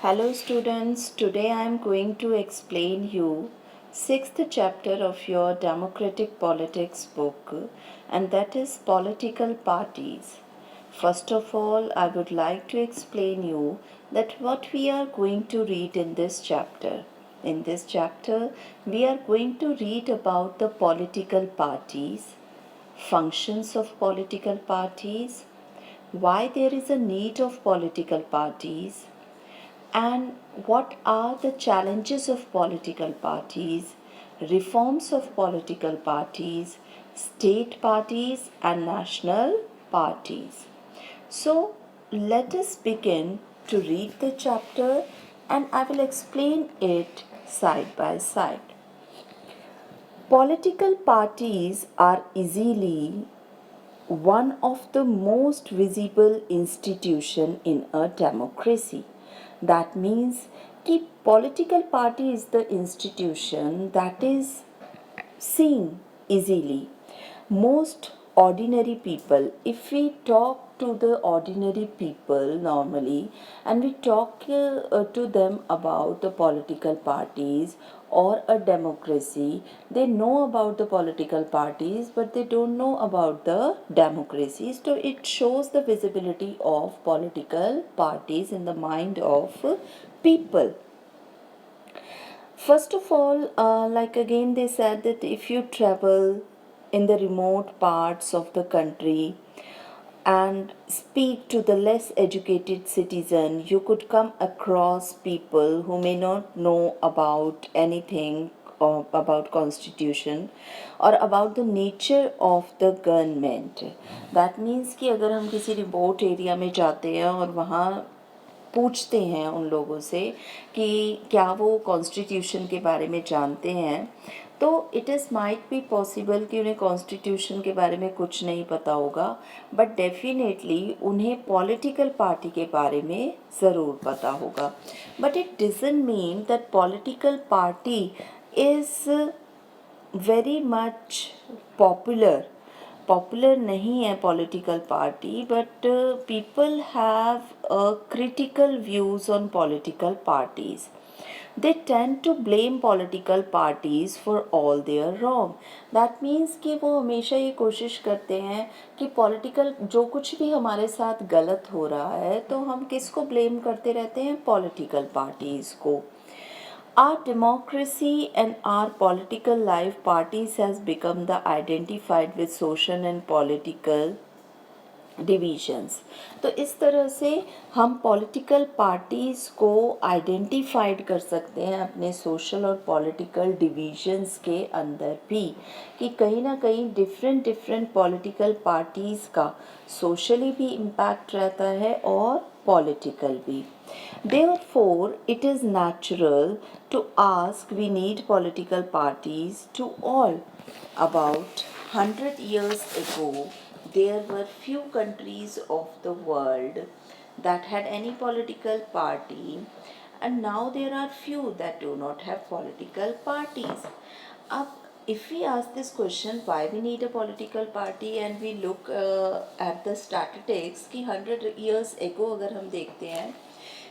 Hello students, today I am going to explain you sixth chapter of your democratic politics book, and that is political parties. First of all, I would like to explain you that what we are going to read in this chapter. In this chapter, we are going to read about the political parties, functions of political parties, why there is a need of political parties, and what are the challenges of political parties, reforms of political parties, state parties, and national parties. So, let us begin to read the chapter and I will explain it side by side. Political parties are easily one of the most visible institution in a democracy. That means कि political party is the institution that is seen easily. Most ordinary people, if we talk to the ordinary people normally and we talk to them about the political parties or a democracy, they know about the political parties but they don't know about the democracies. So it shows the visibility of political parties in the mind of people. First of all, like again, they said that if you travel in the remote parts of the country and speak to the less educated citizen, you could come across people who may not know about anything or about constitution or about the nature of the government. That means कि अगर हम किसी remote area में जाते हैं और वहाँ पूछते हैं उन लोगों से कि क्या वो कॉन्स्टिट्यूशन के बारे में जानते हैं, तो it is might be possible कि उन्हें कॉन्स्टिट्यूशन के बारे में कुछ नहीं पता होगा, बट डेफिनेटली उन्हें पॉलिटिकल पार्टी के बारे में ज़रूर पता होगा. But it doesn't mean that political party is very much popular नहीं है political party, but people have critical views on political parties. They tend to blame political parties for all their wrong. That means कि वो हमेशा ये कोशिश करते हैं कि पॉलिटिकल जो कुछ भी हमारे साथ गलत हो रहा है तो हम किसको ब्लेम करते रहते हैं, पॉलिटिकल पार्टीज़ को. Our democracy and our political life, parties has become the identified with social and political divisions. तो इस तरह से हम पॉलिटिकल पार्टीज़ को आइडेंटिफाइड कर सकते हैं अपने सोशल और पॉलिटिकल डिवीजन्स के अंदर भी, कि कहीं ना कहीं डिफरेंट पॉलिटिकल पार्टीज़ का सोशली भी इम्पैक्ट रहता है और पॉलिटिकल भी. Therefore, it is natural to ask, we need political parties to all. About 100 years ago, there were few countries of the world that had any political party, and now there are few that do not have political parties. If we ask this question, why we need a political party, and we look at the statistics कि 100 years ago अगर हम देखते हैं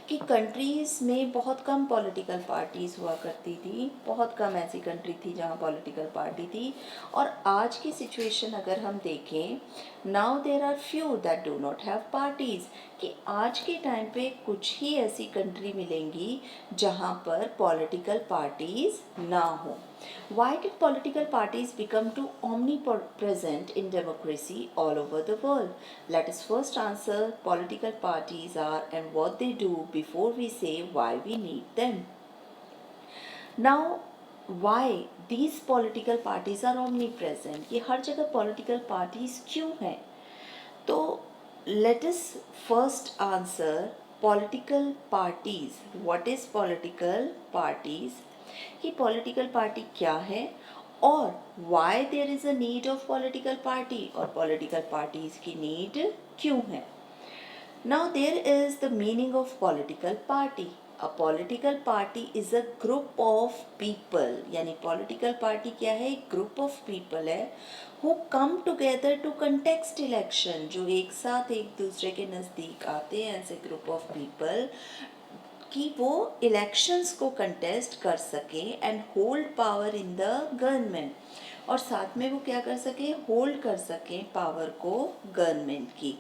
कि countries में बहुत कम political parties हुआ करती थी, बहुत कम ऐसी कंट्री थी जहाँ पॉलिटिकल पार्टी थी. और आज की सिचुएशन अगर हम देखें, now there are few that do not have parties, कि आज के टाइम पे कुछ ही ऐसी कंट्री मिलेंगी जहाँ पर पॉलिटिकल पार्टीज़ ना हो. Why did political parties become too omnipresent in democracy all over the world? Let us first answer political parties are and what they do before we say why we need them. Now, why these political parties are omnipresent? ये हर जगह political parties क्यों हैं? तो let us first answer political parties. What is political parties? कि political party क्या है और why there is a need of political party, और पॉलिटिकल पार्टीज़ की नीड क्यों है. Now there is the meaning of political party. A political party is a group of people, यानी पॉलिटिकल पार्टी क्या है, एक ग्रुप ऑफ पीपल है who come together to context election, जो एक साथ एक दूसरे के नज़दीक आते हैं. ऐसे ग्रुप ऑफ पीपल कि वो इलेक्शंस को कंटेस्ट कर सके and hold power in the government, और साथ में वो क्या कर सके, होल्ड कर सके पावर को गवर्नमेंट की.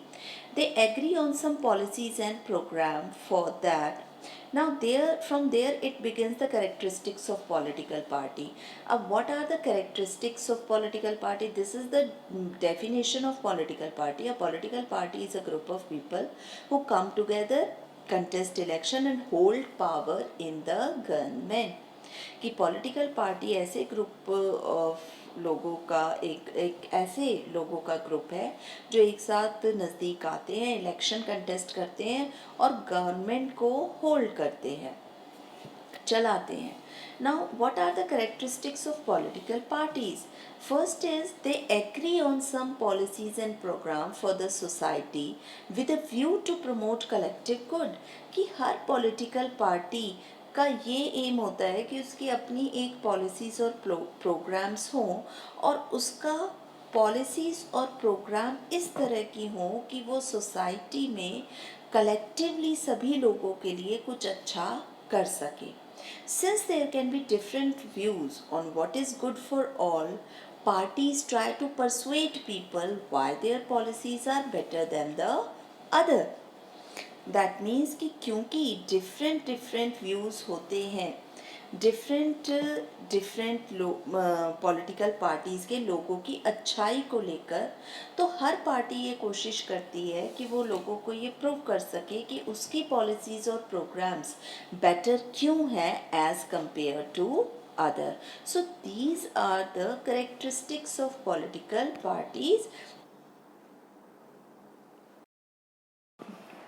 They agree on some policies and program for that. Now from there it begins the characteristics of political party. What are the characteristics of political party? This is the definition of political party. A political party is a group of people who come together, contest election and hold power in the government. कि political party ऐसे group of लोगों का एक ऐसे लोगों का group है जो एक साथ नज़दीक आते हैं, इलेक्शन कंटेस्ट करते हैं और गवर्नमेंट को होल्ड करते हैं, चलाते हैं. Now, what are the characteristics of political parties? First is they agree on some policies and program for the society with a view to promote collective good. कि हर political party का ये M होता है कि उसकी अपनी एक पॉलिसीज़ और प्रोग्राम्स हों और उसका पॉलिसीज़ और प्रोग्राम इस तरह की हों कि वो सोसाइटी में कलेक्टिवली सभी लोगों के लिए कुछ अच्छा कर सके. Since there can be different views on what is good for all, parties try to persuade people why their policies are better than the other. That means कि क्योंकि different views होते हैं, different पॉलिटिकल पार्टीज़ के लोगों की अच्छाई को लेकर, तो हर पार्टी ये कोशिश करती है कि वो लोगों को ये प्रूव कर सके कि उसकी पॉलिसीज़ और प्रोग्राम्स बेटर क्यों हैं as compare to other. So these are the characteristics of political parties.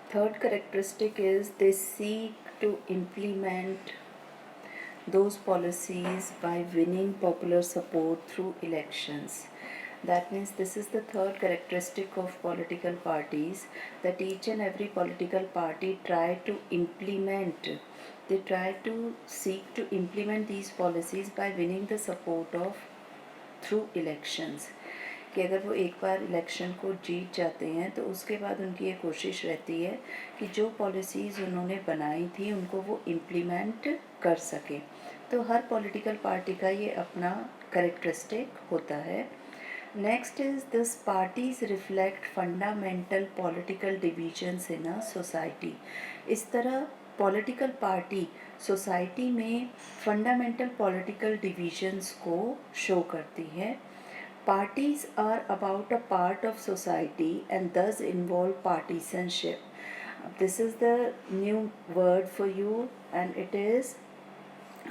Third characteristic is they seek to implement those policies by winning popular support through elections. That means this is the third characteristic of political parties, that each and every political party they try to seek to implement these policies by winning the support of through elections. कि अगर वो एक बार election को जीत जाते हैं तो उसके बाद उनकी ये कोशिश रहती है कि जो पॉलिसीज़ उन्होंने बनाई थी उनको वो इम्प्लीमेंट कर सके. तो हर पॉलिटिकल पार्टी का ये अपना करेक्टरिस्टिक होता है. Next is this parties reflect fundamental political divisions in a society. इस तरह पॉलिटिकल पार्टी सोसाइटी में फंडामेंटल पॉलिटिकल डिविजन्स को शो करती है. Parties are about a part of society and thus involve partisanship. This is the new word for you and it is,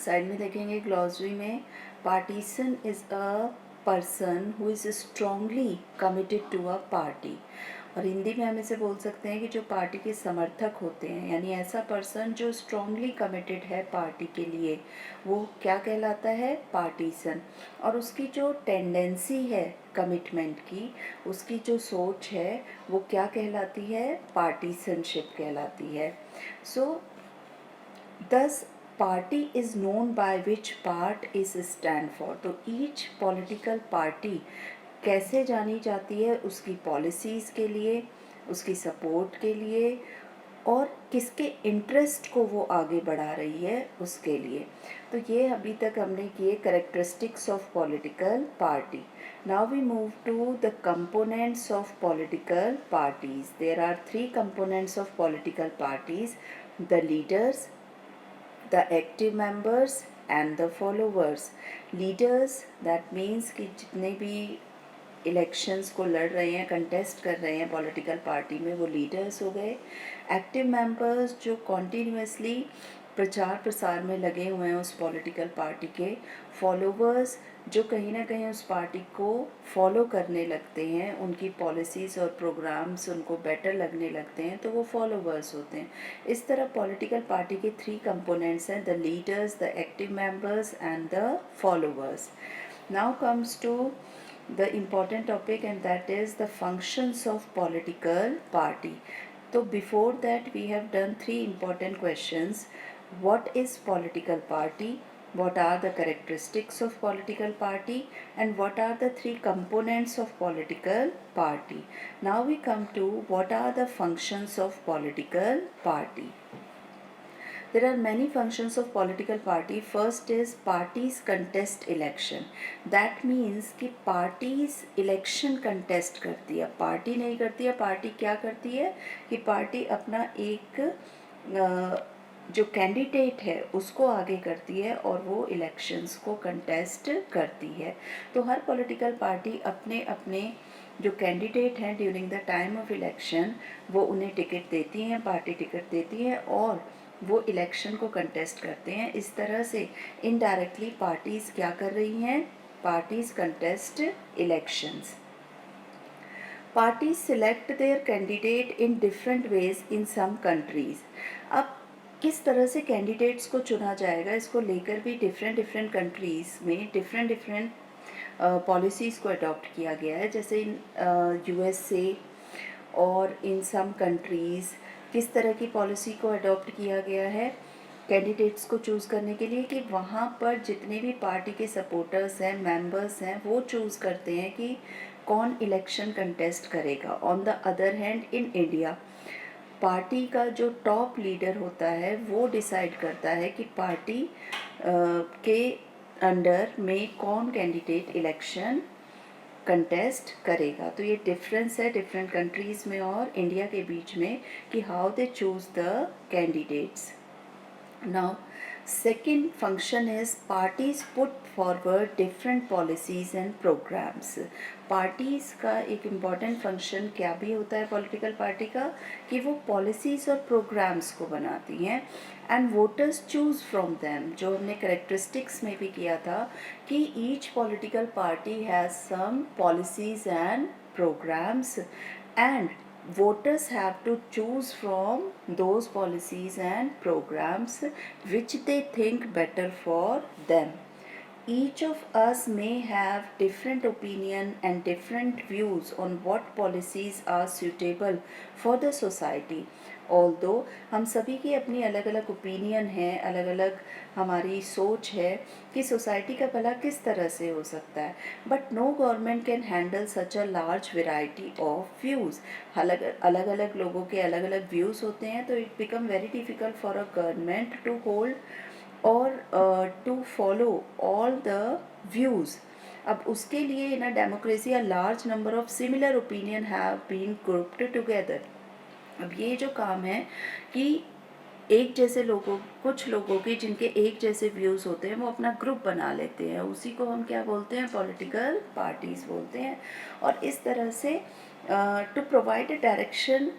side में देखेंगे glossary में, partisan is a person who is strongly committed to a party. और हिंदी में हम इसे बोल सकते हैं कि जो पार्टी के समर्थक होते हैं, यानी ऐसा पर्सन जो स्ट्रांगली कमिटेड है पार्टी के लिए, वो क्या कहलाता है, पार्टीसन. और उसकी जो टेंडेंसी है कमिटमेंट की, उसकी जो सोच है वो क्या कहलाती है, पार्टीसनशिप कहलाती है. सो दस party is known by which part is stand for. तो each political party कैसे जानी जाती है, उसकी पॉलिसीज़ के लिए, उसकी सपोर्ट के लिए और किसके इंटरेस्ट को वो आगे बढ़ा रही है उसके लिए. तो ये अभी तक हमने किए characteristics of political party. Now we move to the components of political parties. There are 3 components of political parties: the leaders, the active members and the followers. Leaders, that means कि जितने भी इलेक्शंस को लड़ रहे हैं, contest कर रहे हैं पॉलिटिकल पार्टी में, वो लीडर्स हो गए. एक्टिव मेंबर्स जो कॉन्टीन्यूसली प्रचार प्रसार में लगे हुए हैं उस पॉलिटिकल पार्टी के. फॉलोवर्स जो कहीं ना कहीं उस पार्टी को फॉलो करने लगते हैं, उनकी पॉलिसीज़ और प्रोग्राम्स उनको बेटर लगने लगते हैं, तो वो फॉलोवर्स होते हैं. इस तरह पॉलिटिकल पार्टी के 3 कंपोनेंट्स हैं: the leaders, the active members and the followers. Now comes to the important topic and that is the functions of political party. So before that we have done 3 important questions. What is political party? What are the characteristics of political party? And what are the 3 components of political party? Now we come to what are the functions of political party. There are many functions of political party. First is parties contest election. That means कि parties election contest करती है, party नहीं करती है. party क्या करती है कि party अपना एक जो कैंडिडेट है उसको आगे करती है और वो इलेक्शंस को कंटेस्ट करती है. तो हर पॉलिटिकल पार्टी अपने अपने जो कैंडिडेट हैं during the time of election वो उन्हें टिकट देती हैं, पार्टी टिकट देती है और वो इलेक्शन को कंटेस्ट करते हैं. इस तरह से इनडायरेक्टली पार्टीज़ क्या कर रही हैं, parties contest elections. Parties select their candidate in different ways in some countries. अब किस तरह से कैंडिडेट्स को चुना जाएगा इसको लेकर भी डिफरेंट कंट्रीज़ में डिफरेंट पॉलिसीज़ को अडॉप्ट किया गया है. जैसे इन USA और इन सम कंट्रीज़ किस तरह की पॉलिसी को अडॉप्ट किया गया है कैंडिडेट्स को चूज़ करने के लिए कि वहाँ पर जितने भी पार्टी के सपोर्टर्स हैं, मेंबर्स हैं, वो चूज़ करते हैं कि कौन इलेक्शन कंटेस्ट करेगा. On the other hand in India party का जो टॉप लीडर होता है वो डिसाइड करता है कि पार्टी के अंडर में कौन कैंडिडेट इलेक्शन कंटेस्ट करेगा. तो ये डिफरेंस है डिफरेंट कंट्रीज़ में और इंडिया के बीच में कि how they choose the candidates. Now, second function is parties put forward different policies and programs. Parties का एक important function क्या भी होता है political party का कि वो policies और programs को बनाती हैं and voters choose from them. जो हमने characteristics में भी किया था कि each political party has some policies and programs and voters have to choose from those policies and programs which they think better for them. Each of us may have different opinion and different views on what policies are suitable for the society. Although हम सभी की अपनी अलग अलग opinion है, अलग अलग हमारी सोच है कि सोसाइटी का भला किस तरह से हो सकता है, but no government can handle such a large variety of views. अलग अलग लोगों के अलग अलग व्यूज़ होते हैं तो it become very difficult for a government to hold or to follow all the views. अब उसके लिए in a democracy a large number of similar opinion have been grouped together. अब ये जो काम है कि एक जैसे लोगों कुछ लोगों के जिनके एक जैसे व्यूज़ होते हैं वो अपना ग्रुप बना लेते हैं, उसी को हम क्या बोलते हैं, पॉलिटिकल पार्टीज़ बोलते हैं. और इस तरह से to provide a direction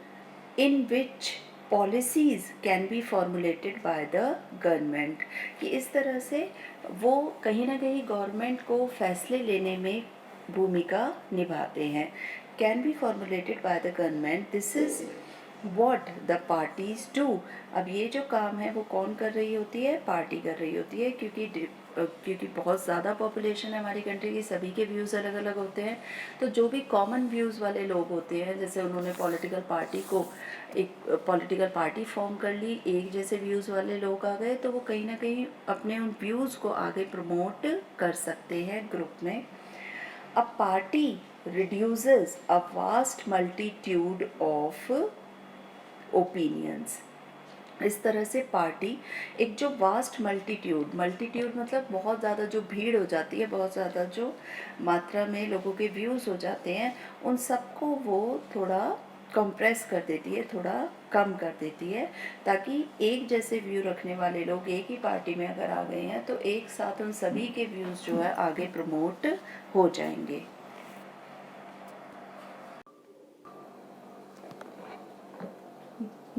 in which policies can be formulated by the government. कि इस तरह से वो कहीं ना कहीं गवर्नमेंट को फैसले लेने में भूमिका निभाते हैं. Can be formulated by the government. This is what the parties do. अब ये जो काम है वो कौन कर रही होती है, पार्टी कर रही होती है. क्योंकि बहुत ज़्यादा पॉपुलेशन है हमारी कंट्री की, सभी के व्यूज़ अलग अलग होते हैं. तो जो भी कॉमन व्यूज़ वाले लोग होते हैं, जैसे उन्होंने पॉलिटिकल पार्टी को एक पॉलिटिकल पार्टी फॉर्म कर ली, एक जैसे व्यूज़ वाले लोग आ गए तो वो कहीं ना कहीं अपने उन व्यूज़ को आगे प्रमोट कर सकते हैं ग्रुप में. A party reduces a vast multitude of opinions. इस तरह से पार्टी एक जो वास्ट मल्टीट्यूड मतलब बहुत ज़्यादा जो भीड़ हो जाती है, बहुत ज़्यादा जो मात्रा में लोगों के व्यूज़ हो जाते हैं, उन सबको वो थोड़ा कंप्रेस कर देती है, थोड़ा कम कर देती है, ताकि एक जैसे व्यू रखने वाले लोग एक ही पार्टी में अगर आ गए हैं तो एक साथ उन सभी के व्यूज़ जो है आगे प्रमोट हो जाएंगे.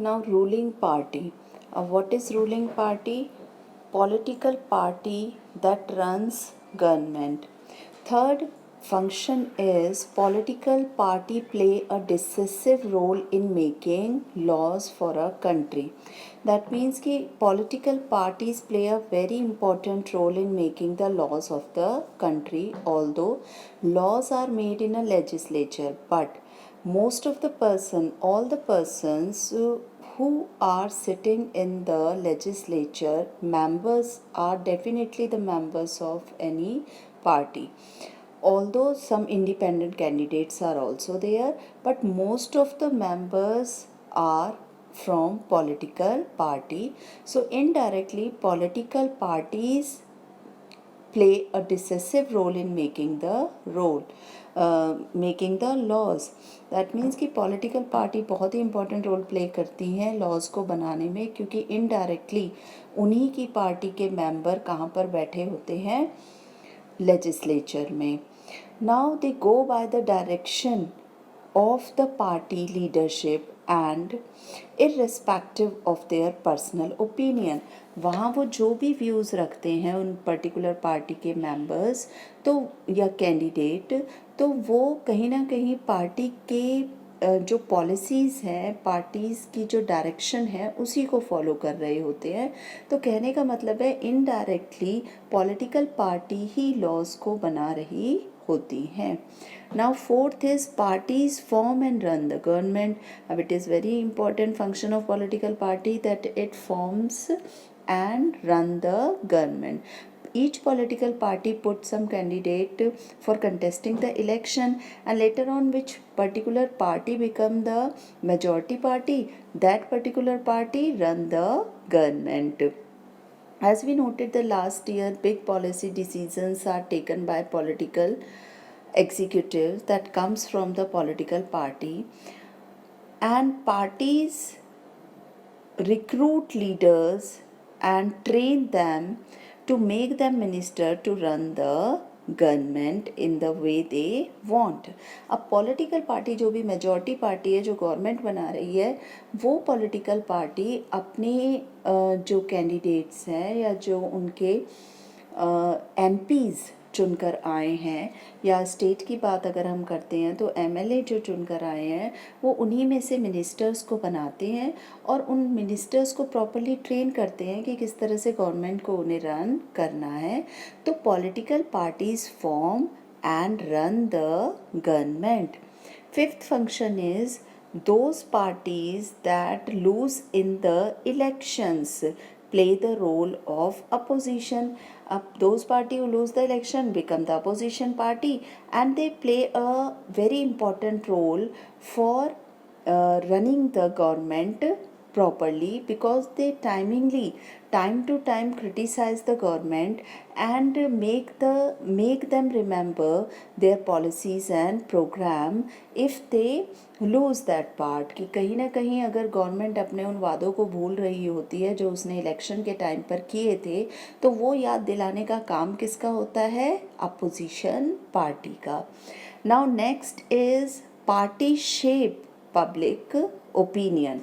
Now ruling party. What is ruling party? Political party that runs government. Third function is political party play a decisive role in making laws for a country. That means कि political parties play a very important role in making the laws of the country. Although laws are made in a legislature, but most of the all the persons who are sitting in the legislature, members are definitely the members of any party. Although some independent candidates are also there, but most of the members are from political party. So indirectly political parties play a decisive role in making the laws. That means कि political party बहुत ही important role play करती हैं laws को बनाने में, क्योंकि indirectly उन्हीं की पार्टी के member कहाँ पर बैठे होते हैं, legislature में. Now they go by the direction of the party leadership and irrespective of their personal opinion. वहाँ वो जो भी व्यूज़ रखते हैं उन पर्टिकुलर पार्टी के मेंबर्स तो या कैंडिडेट, तो वो कहीं ना कहीं पार्टी के जो पॉलिसीज़ हैं, पार्टीज़ की जो डायरेक्शन है उसी को फॉलो कर रहे होते हैं. तो कहने का मतलब है इनडायरेक्टली पॉलिटिकल पार्टी ही लॉज को बना रही होती हैं. Now fourth is parties form and run the government. It is very important function of political party that it forms and run the government. Each political party puts some candidate for contesting the election, and later on which particular party become the majority party, that particular party run the government. As we noted the last year, big policy decisions are taken by political executives that comes from the political party, and parties recruit leaders and train them to make them minister to run the government in the way they want. अब political party जो भी majority party है जो government बना रही है, वो political party अपने जो कैंडिडेट्स हैं या जो उनके एमपीज़ चुनकर आए हैं, या स्टेट की बात अगर हम करते हैं तो एमएलए जो चुनकर आए हैं वो उन्हीं में से मिनिस्टर्स को बनाते हैं और उन मिनिस्टर्स को प्रॉपरली ट्रेन करते हैं कि किस तरह से गवर्नमेंट को उन्हें रन करना है. तो political parties form and run the government. Fifth function is those parties that lose in the elections play the role of opposition. Those party who lose the election become the opposition party, and they play a very important role for running the government properly, because they time to time criticize the government and make them remember their policies and program if they lose that part. कि कहीं ना कहीं अगर government अपने उन वादों को भूल रही होती है जो उसने इलेक्शन के टाइम पर किए थे, तो वो याद दिलाने का काम किसका होता है, अपोजिशन पार्टी का. Now next is party shape public opinion.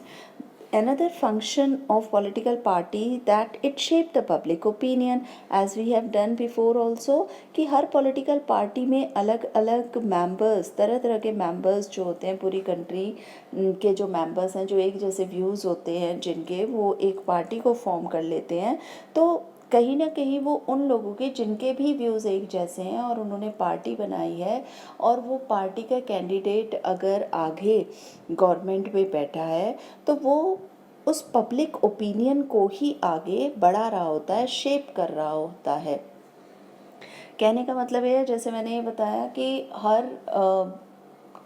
Another function of political party that it shape the public opinion, as we have done before also, कि हर political party में अलग अलग members, तरह तरह के members जो होते हैं, पूरी country के जो members हैं जो एक जैसे views होते हैं जिनके, वो एक party को form कर लेते हैं. तो कहीं ना कहीं वो उन लोगों के जिनके भी व्यूज़ एक जैसे हैं और उन्होंने पार्टी बनाई है, और वो पार्टी का कैंडिडेट अगर आगे गवर्नमेंट में बैठा है तो वो उस पब्लिक ओपिनियन को ही आगे बढ़ा रहा होता है, शेप कर रहा होता है. कहने का मतलब ये है, जैसे मैंने ये बताया कि हर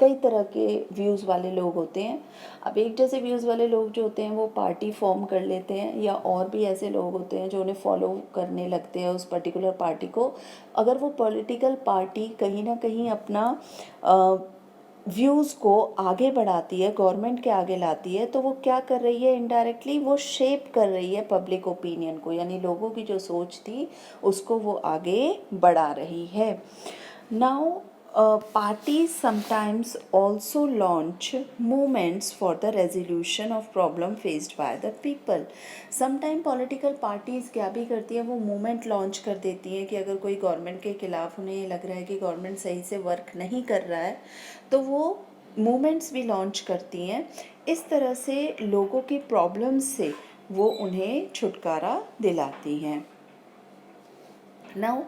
कई तरह के व्यूज़ वाले लोग होते हैं. अब एक जैसे व्यूज़ वाले लोग जो होते हैं वो पार्टी फॉर्म कर लेते हैं, या और भी ऐसे लोग होते हैं जो उन्हें फॉलो करने लगते हैं उस पर्टिकुलर पार्टी को. अगर वो पॉलिटिकल पार्टी कहीं ना कहीं अपना व्यूज़ को आगे बढ़ाती है, गवर्नमेंट के आगे लाती है, तो वो क्या कर रही है, इनडायरेक्टली वो शेप कर रही है पब्लिक ओपिनियन को, यानी लोगों की जो सोच थी उसको वो आगे बढ़ा रही है. Now parties sometimes also launch movements for the resolution of problem faced by the people. Sometimes political parties क्या भी करती है, वो movement launch कर देती हैं कि अगर कोई गवर्नमेंट के खिलाफ उन्हें लग रहा है कि गवर्नमेंट सही से वर्क नहीं कर रहा है तो वो मूवमेंट्स भी लॉन्च करती हैं. इस तरह से लोगों की प्रॉब्लम्स से वो उन्हें छुटकारा दिलाती हैं. Now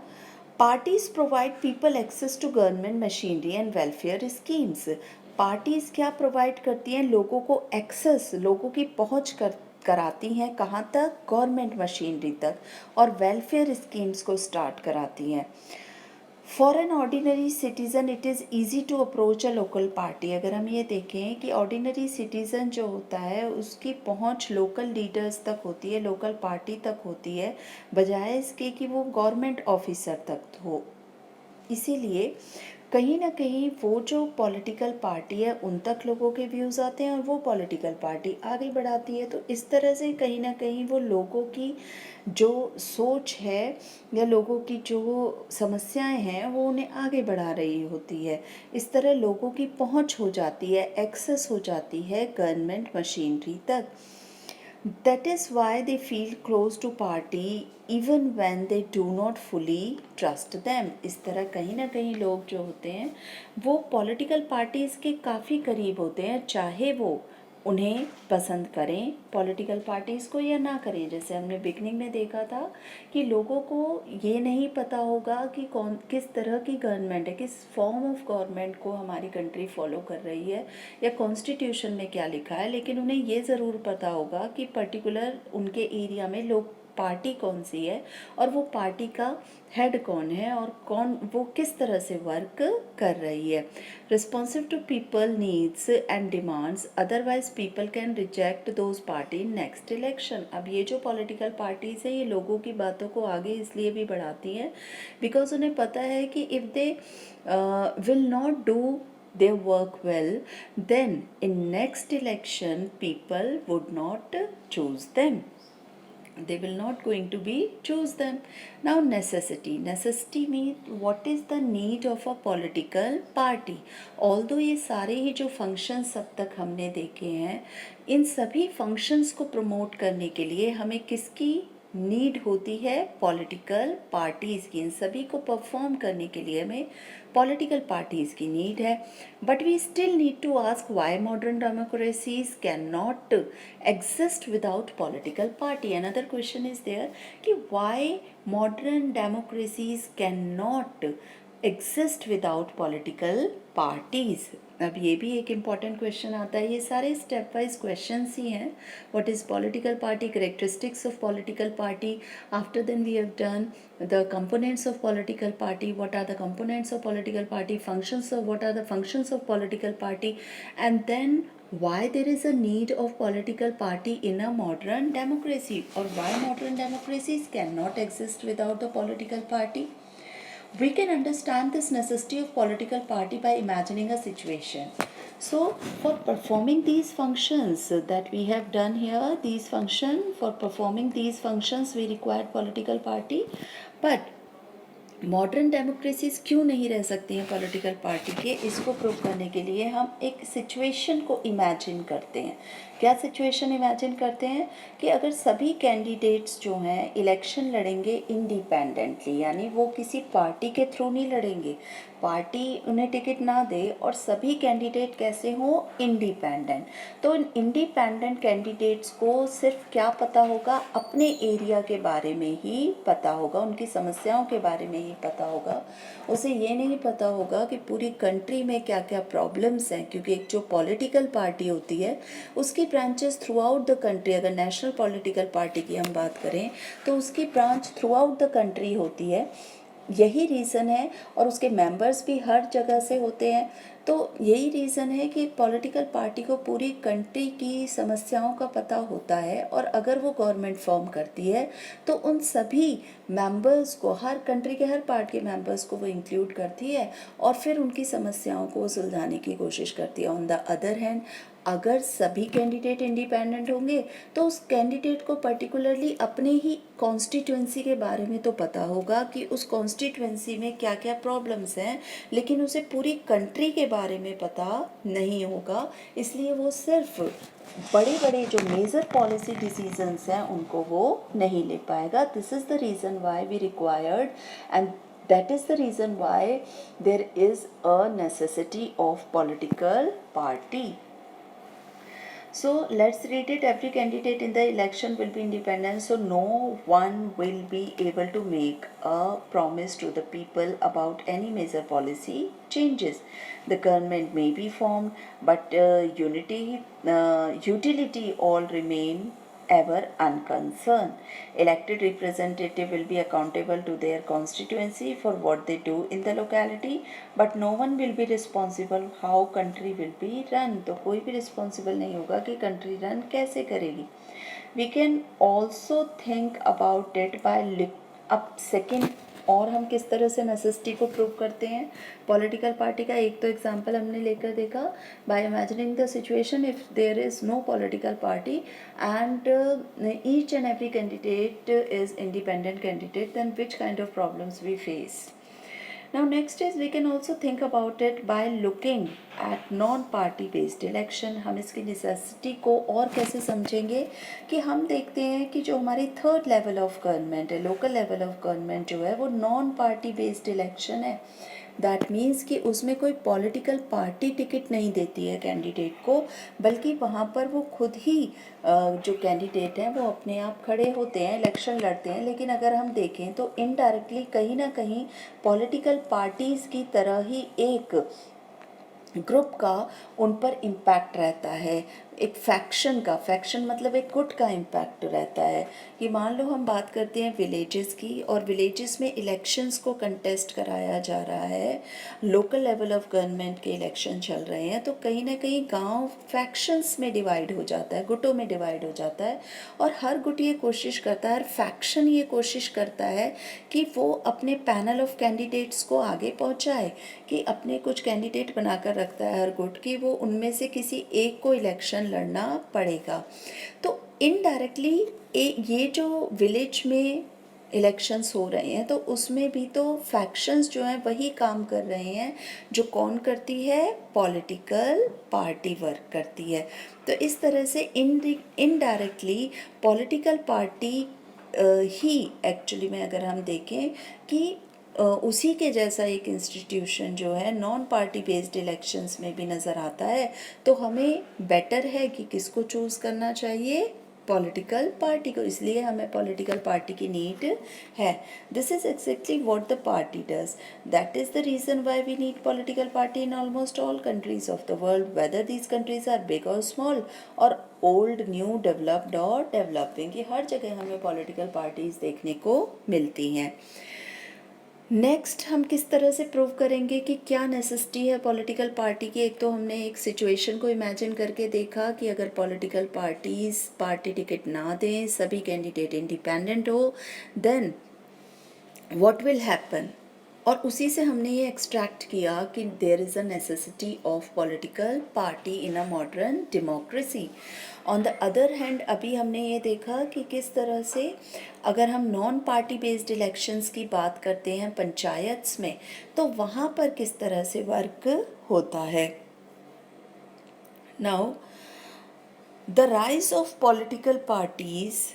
Parties provide people access to government machinery and welfare schemes. Parties क्या प्रोवाइड करती हैं, लोगों को एक्सेस, लोगों की पहुंच कराती हैं कहाँ तक, गवर्नमेंट मशीनरी तक, और वेलफेयर स्कीम्स को स्टार्ट कराती हैं. For an ordinary citizen it is easy to approach a local party. अगर हम ये देखें कि ऑर्डिनरी सिटीज़न जो होता है उसकी पहुंच लोकल लीडर्स तक होती है, लोकल पार्टी तक होती है, बजाय इसके कि वो गवर्नमेंट ऑफिसर तक हो। इसीलिए कहीं ना कहीं वो जो पॉलिटिकल पार्टी है उन तक लोगों के व्यूज़ आते हैं और वो पॉलिटिकल पार्टी आगे बढ़ाती है। तो इस तरह से कहीं ना कहीं वो लोगों की जो सोच है या लोगों की जो समस्याएं हैं वो उन्हें आगे बढ़ा रही होती है। इस तरह लोगों की पहुंच हो जाती है, एक्सेस हो जाती है गवर्नमेंट मशीनरी तक। That is why they feel close to party even when they do not fully trust them. इस तरह कहीं ना कहीं लोग जो होते हैं वो पॉलिटिकल पार्टीज़ के काफ़ी करीब होते हैं, चाहे वो उन्हें पसंद करें पॉलिटिकल पार्टीज़ को या ना करें। जैसे हमने बिगनिंग में देखा था कि लोगों को ये नहीं पता होगा कि कौन किस तरह की गवर्नमेंट है, किस फॉर्म ऑफ गवर्नमेंट को हमारी कंट्री फॉलो कर रही है या कॉन्स्टिट्यूशन में क्या लिखा है, लेकिन उन्हें ये ज़रूर पता होगा कि पर्टिकुलर उनके एरिया में लोग पार्टी कौन सी है और वो पार्टी का हेड कौन है और कौन वो किस तरह से वर्क कर रही है। Responsive to people needs and demands, otherwise people can reject those party in next election. अब ये जो पॉलिटिकल पार्टीज़ है ये लोगों की बातों को आगे इसलिए भी बढ़ाती हैं बिकॉज उन्हें पता है कि if they will not do their work well, then in next election people would not choose them. They will not going to be choose them. Now necessity means what is the need of a political party. Although ये सारे ही जो functions अब तक हमने देखे हैं, इन सभी functions को promote करने के लिए हमें किसकी नीड होती है? पॉलिटिकल पार्टीज़ की। इन सभी को परफॉर्म करने के लिए हमें पॉलिटिकल पार्टीज़ की नीड है। But we still need to ask why modern democracies can not exist without political party. Another question is there कि why modern democracies can not exist without political parties. अब ये भी एक important question आता है। ये सारे स्टेप वाइज क्वेश्चन ही हैं। What is political party, characteristics of political party, after then we have done the components of political party, what are the components of political party, functions of what are the functions of political party, and then why there is a need of political party in a modern democracy, or why modern democracies cannot exist without the political party. We can understand this necessity of political party by imagining a situation. So for performing these functions that we have done here, for performing these functions we require political party. But modern democracies क्यों नहीं रह सकती हैं political party के, इसको prove करने के लिए हम एक सिचुएशन को इमेजिन करते हैं। क्या सिचुएशन इमेजिन करते हैं कि अगर सभी कैंडिडेट्स जो हैं इलेक्शन लड़ेंगे इंडिपेंडेंटली, यानी वो किसी पार्टी के थ्रू नहीं लड़ेंगे, पार्टी उन्हें टिकट ना दे और सभी कैंडिडेट कैसे हों? इंडिपेंडेंट। तो इन इंडिपेंडेंट कैंडिडेट्स को सिर्फ क्या पता होगा? अपने एरिया के बारे में ही पता होगा, उनकी समस्याओं के बारे में ही पता होगा। उसे ये नहीं पता होगा कि पूरी कंट्री में क्या क्या प्रॉब्लम्स हैं, क्योंकि एक जो पॉलिटिकल पार्टी होती है उसकी branches through out the country, अगर नेशनल पॉलिटिकल पार्टी की हम बात करें तो उसकी branch through out the country होती है। यही रीज़न है, और उसके मेंबर्स भी हर जगह से होते हैं। तो यही रीज़न है कि पॉलिटिकल पार्टी को पूरी कंट्री की समस्याओं का पता होता है, और अगर वो गवर्नमेंट फॉर्म करती है तो उन सभी मेंबर्स को, हर कंट्री के हर पार्ट के मेंबर्स को वो इंक्लूड करती है और फिर उनकी समस्याओं को सुलझाने की कोशिश करती है। ऑन द अदर हैंड, अगर सभी कैंडिडेट इंडिपेंडेंट होंगे तो उस कैंडिडेट को पर्टिकुलरली अपने ही कॉन्स्टिट्यूंसी के बारे में तो पता होगा कि उस कॉन्स्टिट्यूंसी में क्या क्या प्रॉब्लम्स हैं, लेकिन उसे पूरी कंट्री के बारे में पता नहीं होगा। इसलिए वो सिर्फ बड़े बड़े जो मेजर पॉलिसी डिसीजंस हैं उनको वो नहीं ले पाएगा। This is the reason why we required, and that is the reason why there is a necessity of political party. So let's read it. Every candidate in the election will be independent, so no one will be able to make a promise to the people about any major policy changes. The government may be formed, but utility all remain ever unconcerned. Elected representative will be accountable to their constituency for what they do in the locality, but no one will be responsible how country will be run. तो कोई भी responsible नहीं होगा कि country run कैसे करेगी. We can also think about it by up second. और हम किस तरह से नेसेसिटी को प्रूव करते हैं पॉलिटिकल पार्टी का. एक तो एग्जांपल हमने लेकर देखा by imagining the situation if there is no political party and each and every candidate is independent candidate, then which kind of problems we face. Now next is we can also think about it by looking at non-party based election. हम इसकी necessity को और कैसे समझेंगे कि हम देखते हैं कि जो हमारी थर्ड लेवल ऑफ गवर्नमेंट है, लोकल लेवल ऑफ गवर्नमेंट जो है वो नॉन पार्टी बेस्ड इलेक्शन है. दैट मीन्स कि उसमें कोई पॉलिटिकल पार्टी टिकट नहीं देती है कैंडिडेट को, बल्कि वहाँ पर वो खुद ही जो कैंडिडेट हैं वो अपने आप खड़े होते हैं, इलेक्शन लड़ते हैं. लेकिन अगर हम देखें तो इनडायरेक्टली कहीं ना कहीं पॉलिटिकल पार्टीज़ की तरह ही एक ग्रुप का उन पर इम्पैक्ट रहता है, एक फैक्शन मतलब एक गुट का इम्पैक्ट रहता है. कि मान लो हम बात करते हैं विलेजेस की, और विलेजेस में इलेक्शंस को कंटेस्ट कराया जा रहा है, लोकल लेवल ऑफ गवर्नमेंट के इलेक्शन चल रहे हैं, तो कहीं ना कहीं गांव फैक्शंस में डिवाइड हो जाता है, गुटों में डिवाइड हो जाता है. और हर गुट ये कोशिश करता है, हर फैक्शन ये कोशिश करता है कि वो अपने पैनल ऑफ कैंडिडेट्स को आगे पहुंचाए, कि अपने कुछ कैंडिडेट बनाकर रखता है हर गुट की, वो उनमें से किसी एक को इलेक्शन लड़ना पड़ेगा. तो इनडायरेक्टली ये जो विलेज में इलेक्शंस हो रहे हैं तो उसमें भी तो फैक्शंस जो हैं वही काम कर रहे हैं जो कौन करती है, पॉलिटिकल पार्टी वर्क करती है. तो इस तरह से इनडायरेक्टली पॉलिटिकल पार्टी ही एक्चुअली में अगर हम देखें कि उसी के जैसा एक इंस्टीट्यूशन जो है नॉन पार्टी बेस्ड इलेक्शंस में भी नज़र आता है. तो हमें बेटर है कि किसको चूज़ करना चाहिए, पॉलिटिकल पार्टी को. इसलिए हमें पॉलिटिकल पार्टी की नीड है. This is exactly what the party does. That is the reason why we need political party in almost all countries of the world, whether these countries are big और small और old, new, developed और developing. ये हर जगह हमें political parties देखने को मिलती हैं. नेक्स्ट हम किस तरह से प्रूव करेंगे कि क्या नेसेसिटी है पॉलिटिकल पार्टी की. एक तो हमने एक सिचुएशन को इमेजिन करके देखा कि अगर पॉलिटिकल पार्टीज़ पार्टी टिकट ना दें, सभी कैंडिडेट इंडिपेंडेंट हो, देन व्हाट विल हैपन. और उसी से हमने ये एक्सट्रैक्ट किया कि there is a necessity of political party in a modern democracy. On the other hand अभी हमने ये देखा कि किस तरह से अगर हम नॉन पार्टी बेस्ड इलेक्शंस की बात करते हैं पंचायत्स में, तो वहाँ पर किस तरह से वर्क होता है. Now the rise of political parties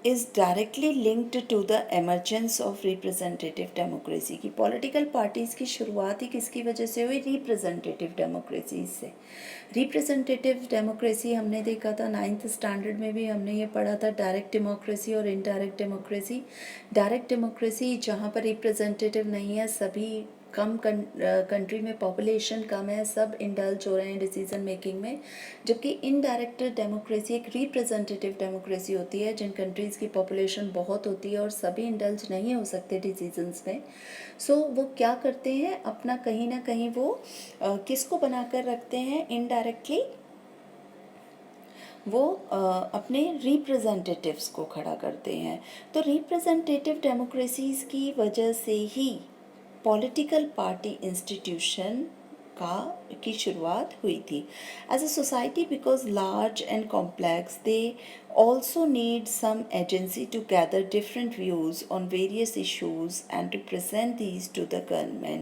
is directly linked to the emergence of representative democracy. की पॉलिटिकल पार्टीज़ की शुरुआत ही किसकी वजह से हुई, रिप्रेजेंटेटिव डेमोक्रेसी से. रिप्रेजेंटेटिव डेमोक्रेसी हमने देखा था 9th स्टैंडर्ड में भी हमने ये पढ़ा था, डायरेक्ट डेमोक्रेसी और इनडायरेक्ट डेमोक्रेसी. डायरेक्ट डेमोक्रेसी जहाँ पर रिप्रेजेंटेटिव नहीं है, सभी कम कंट्री में पॉपुलेशन कम है, सब इंडल्ज हो रहे हैं डिसीजन मेकिंग में. जबकि इनडायरेक्ट डेमोक्रेसी एक रिप्रेजेंटेटिव डेमोक्रेसी होती है जिन कंट्रीज़ की पॉपुलेशन बहुत होती है और सभी इंडल्ज नहीं हो सकते डिसीजंस में. सो वो क्या करते हैं, अपना कहीं ना कहीं वो किसको बनाकर रखते हैं, इनडायरेक्टली वो अपने रिप्रेजेंटेटिव्स को खड़ा करते हैं. तो रिप्रेजेंटेटिव डेमोक्रेसीज़ की वजह से ही पॉलिटिकल पार्टी इंस्टीट्यूशन की शुरुआत हुई थी. As a society, because large and complex, they also need some agency to gather different views on various issues and to present these to the government.